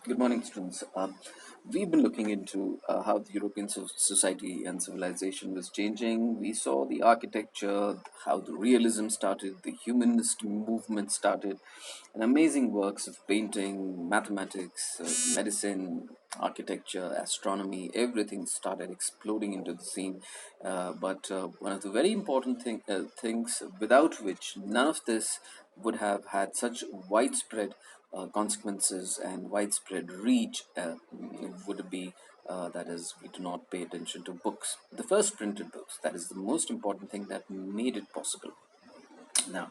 Good morning, students. We've been looking into how the European society and civilization was changing. We saw the architecture, how the realism started, the humanist movement started, and amazing works of painting, mathematics, medicine, architecture, astronomy, everything started exploding into the scene. But one of the very important things without which none of this would have had such widespread consequences and widespread reach would be that is, we do not pay attention to books. The first printed books, that is the most important thing that made it possible. Now,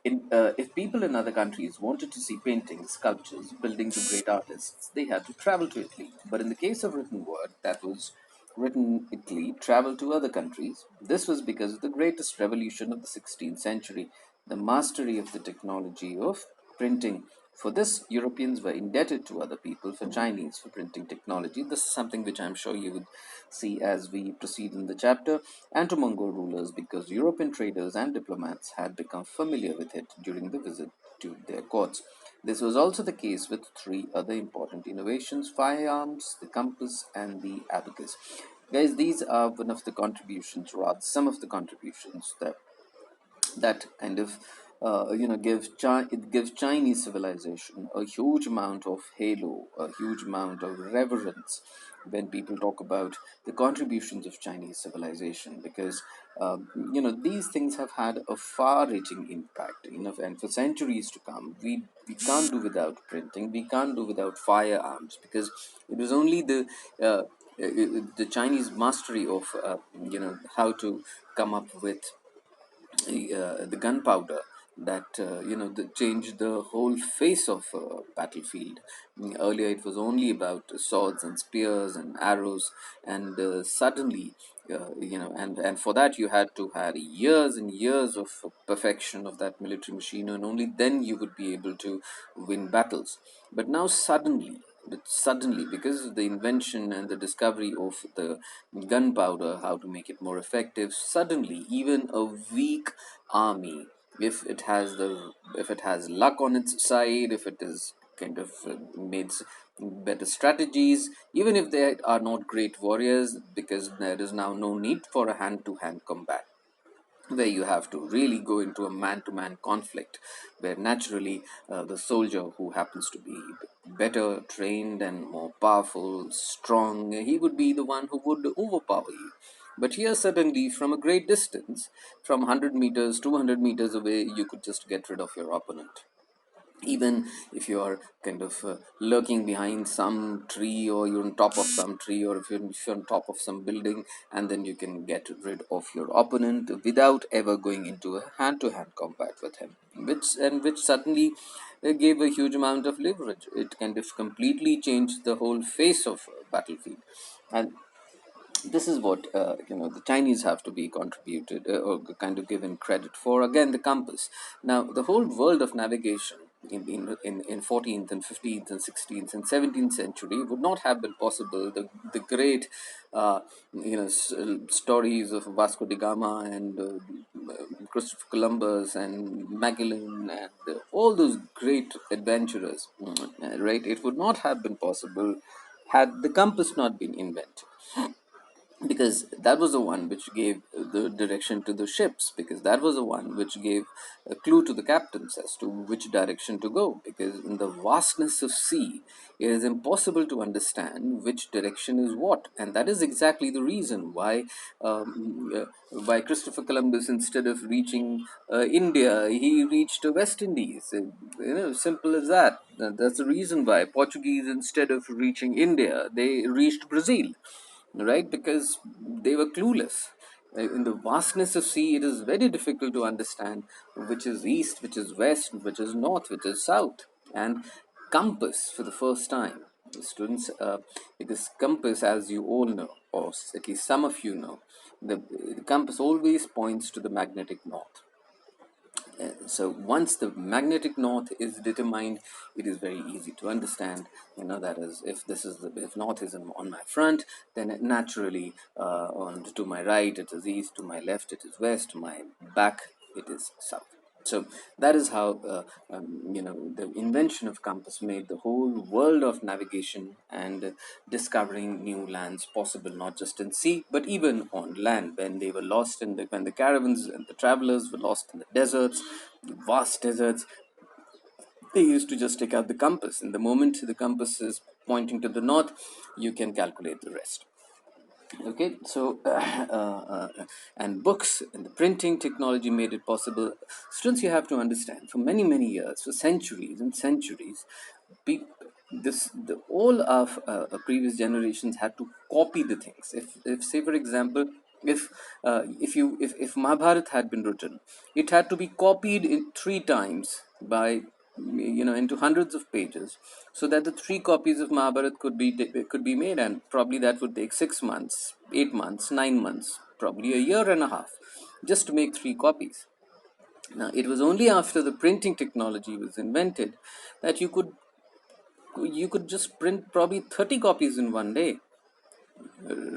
if people in other countries wanted to see paintings, sculptures, buildings of great artists, they had to travel to Italy. But in the case of written word, that was written Italy traveled to other countries. This was because of the greatest revolution of the 16th century, the mastery of the technology of printing. For this, Europeans were indebted to other people, for Chinese, for printing technology. This is something which I'm sure you would see as we proceed in the chapter, and to Mongol rulers because European traders and diplomats had become familiar with it during the visit to their courts. This was also the case with three other important innovations: firearms, the compass, and the abacus. Guys, these are one of the contributions, or rather, some of the contributions that kind of it gives Chinese civilization a huge amount of halo, a huge amount of reverence when people talk about the contributions of Chinese civilization, because these things have had a far-reaching impact. And for centuries to come, we can't do without printing, we can't do without firearms, because it was only the Chinese mastery of how to come up with the gunpowder that changed the whole face of battlefield. Earlier, it was only about swords and spears and arrows, and suddenly, and for that you had to have years and years of perfection of that military machine, and only then you would be able to win battles. But now suddenly, because of the invention and the discovery of the gunpowder, how to make it more effective, suddenly even a weak army, if it has luck on its side, if it is kind of made better strategies, even if they are not great warriors, because there is now no need for a hand-to-hand combat where you have to really go into a man-to-man conflict, where naturally the soldier who happens to be better trained and more powerful, strong, he would be the one who would overpower you. But here, suddenly, from a great distance, from 100 meters, 200 meters away, you could just get rid of your opponent. Even if you are kind of lurking behind some tree, or you're on top of some tree, or if you're on top of some building, and then you can get rid of your opponent without ever going into a hand-to-hand combat with him, which suddenly gave a huge amount of leverage. It kind of completely changed the whole face of battlefield. And this is what the Chinese have to be contributed or kind of given credit for. Again, the compass. Now, the whole world of navigation in 14th and 15th and 16th and 17th century would not have been possible. The great stories of Vasco da Gama and Christopher Columbus and Magellan and all those great adventurers, right? It would not have been possible had the compass not been invented, because that was the one which gave the direction to the ships, because that was the one which gave a clue to the captains as to which direction to go, because in the vastness of sea it is impossible to understand which direction is what. And that is exactly the reason why Christopher Columbus, instead of reaching India, he reached West Indies. Simple as that. That's the reason why Portuguese, instead of reaching India, they reached Brazil, right? Because they were clueless. In the vastness of sea, it is very difficult to understand which is east, which is west, which is north, which is south. And compass, for the first time, students, because compass, as you all know, or at least some of you know, the compass always points to the magnetic north. So once the magnetic north is determined, it is very easy to understand. That is, if north is on my front, then naturally to my right it is east, to my left it is west, to my back it is south. So that is how the invention of compass made the whole world of navigation and discovering new lands possible, not just in sea but even on land. When they were lost in when the caravans and the travelers were lost in the deserts, the vast deserts, they used to just take out the compass. And the moment the compass is pointing to the north, you can calculate the rest. Okay, so and books and the printing technology made it possible. Students, you have to understand, for many years, for centuries and centuries, pe- all of previous generations had to copy the things. If say for example, if Mahabharat had been written, it had to be copied in 3 times by, into hundreds of pages, so that the 3 copies of Mahabharat could be made, and probably that would take 6 months, 8 months, 9 months, probably a year and a half, just to make 3 copies. Now, it was only after the printing technology was invented that you could just print probably 30 copies in one day,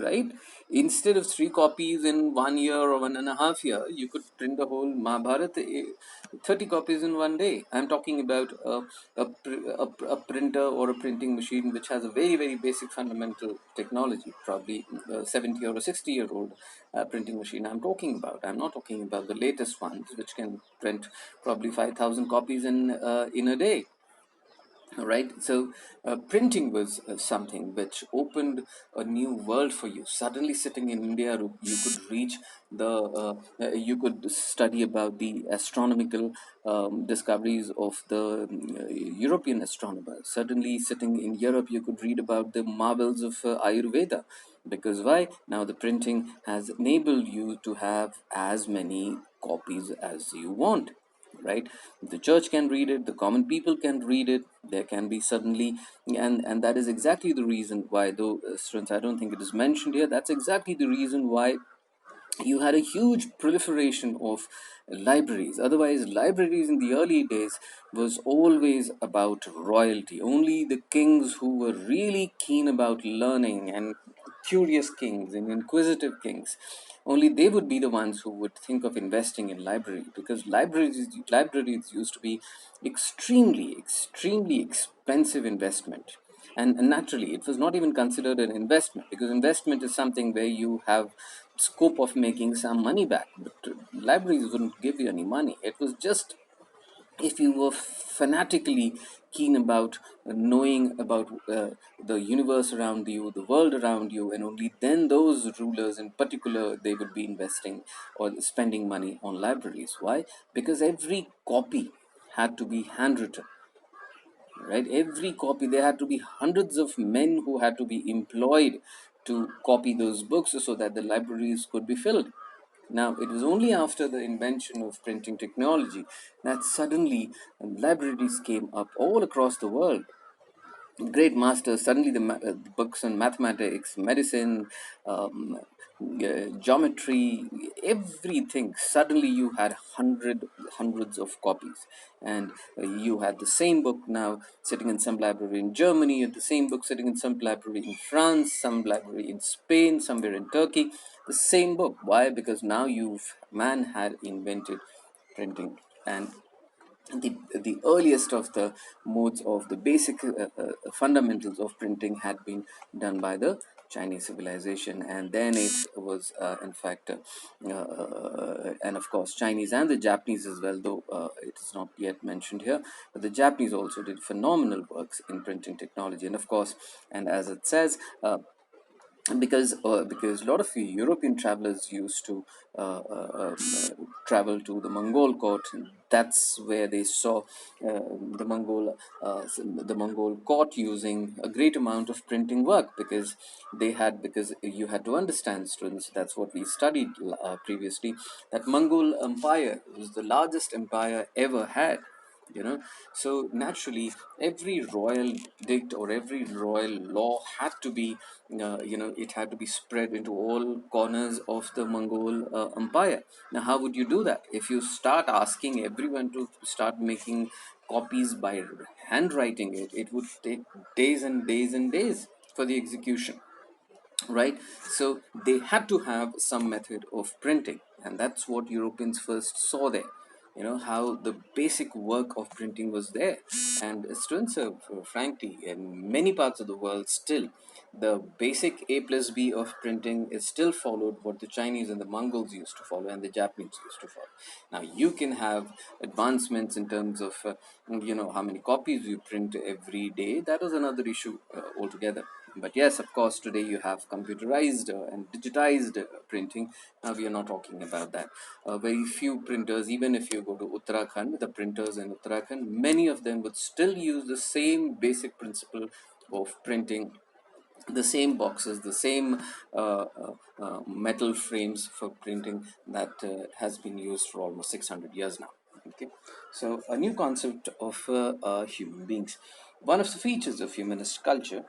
right? Instead of 3 copies in 1 year or 1.5 year, you could print the whole Mahabharata, 30 copies in one day. I'm talking about a printer or a printing machine which has a very basic fundamental technology, probably a 70 or a 60-year-old printing machine I'm talking about. I'm not talking about the latest ones, which can print probably 5,000 copies in a day. Right, so printing was something which opened a new world for you. Suddenly, sitting in India, you could reach you could study about the astronomical discoveries of the European astronomers. Suddenly, sitting in Europe, you could read about the marvels of Ayurveda. Because why? Now the printing has enabled you to have as many copies as you want. Right, the church can read it, the common people can read it. There can be suddenly, and that is exactly the reason why, though students, I don't think it is mentioned here, that's exactly the reason why you had a huge proliferation of libraries. Otherwise, libraries in the early days was always about royalty. Only the kings who were really keen about learning, and curious kings and inquisitive kings, only they would be the ones who would think of investing in library, because libraries used to be extremely expensive investment. And naturally, it was not even considered an investment, because investment is something where you have scope of making some money back, but libraries wouldn't give you any money. It was just if you were fanatically keen about knowing about the universe around you, the world around you, and only then those rulers in particular, they would be investing or spending money on libraries. Why? Because every copy had to be handwritten. Right, every copy, there had to be hundreds of men who had to be employed to copy those books so that the libraries could be filled. Now, it was only after the invention of printing technology that suddenly libraries came up all across the world. Great masters, suddenly the books on mathematics, medicine, geometry, everything, suddenly you had hundreds of copies. And you had the same book now sitting in some library in Germany, you had the same book sitting in some library in France, some library in Spain, somewhere in Turkey, the same book. Why? Because now man had invented printing. And the earliest of the modes of the basic fundamentals of printing had been done by the Chinese civilization, and then it was in fact and of course Chinese and the Japanese as well, though it is not yet mentioned here, but the Japanese also did phenomenal works in printing technology. And of course, and as it says, because a lot of European travelers used to travel to the Mongol court. That's where they saw the Mongol court using a great amount of printing work, because you had to understand, students. That's what we studied previously. That Mongol Empire was the largest empire ever had. So naturally, every royal edict or every royal law had to be it had to be spread into all corners of the Mongol empire. Now, how would you do that? If you start asking everyone to start making copies by handwriting, it would take days and days and days for the execution. Right, so they had to have some method of printing, and that's what Europeans first saw there. how the basic work of printing was there. And students, frankly, in many parts of the world still, the basic A plus B of printing is still followed what the Chinese and the Mongols used to follow and the Japanese used to follow. Now you can have advancements in terms of how many copies you print every day. That is another issue altogether. But yes, of course, today you have computerized and digitized printing. Now we are not talking about that. Very few printers, even if you go to Uttarakhand, the printers in Uttarakhand, many of them would still use the same basic principle of printing, the same boxes, the same metal frames for printing that has been used for almost 600 years now. Okay, so a new concept of human beings. One of the features of humanist culture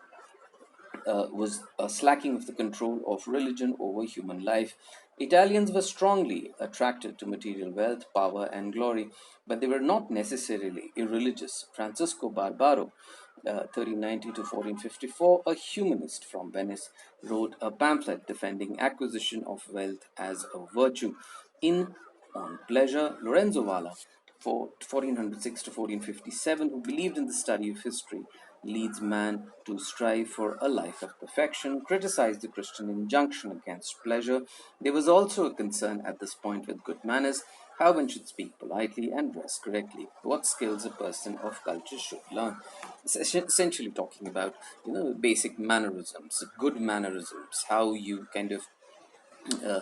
was a slacking of the control of religion over human life. Italians were strongly attracted to material wealth, power, and glory, but they were not necessarily irreligious. Francisco Barbaro, 1390 to 1454, a humanist from Venice, wrote a pamphlet defending acquisition of wealth as a virtue. In On Pleasure, Lorenzo Valla, for 1406 to 1457, who believed in the study of history, leads man to strive for a life of perfection, criticized the Christian injunction against pleasure. There was also a concern at this point with good manners, how one should speak politely and dress correctly, what skills a person of culture should learn. Essentially talking about basic mannerisms, good mannerisms, how you kind of uh,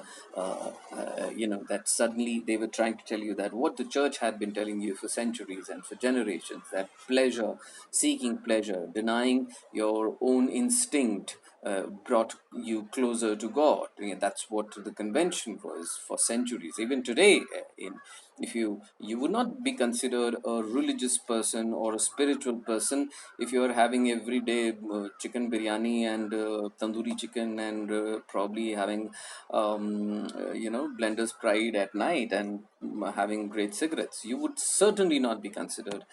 that suddenly they were trying to tell you that what the church had been telling you for centuries and for generations, that pleasure, seeking pleasure, denying your own instinct, brought you closer to God. That's what the convention was for centuries. Even today, in if you would not be considered a religious person or a spiritual person if you are having every day chicken biryani and tandoori chicken and probably having blender's pride at night and having great cigarettes. You would certainly not be considered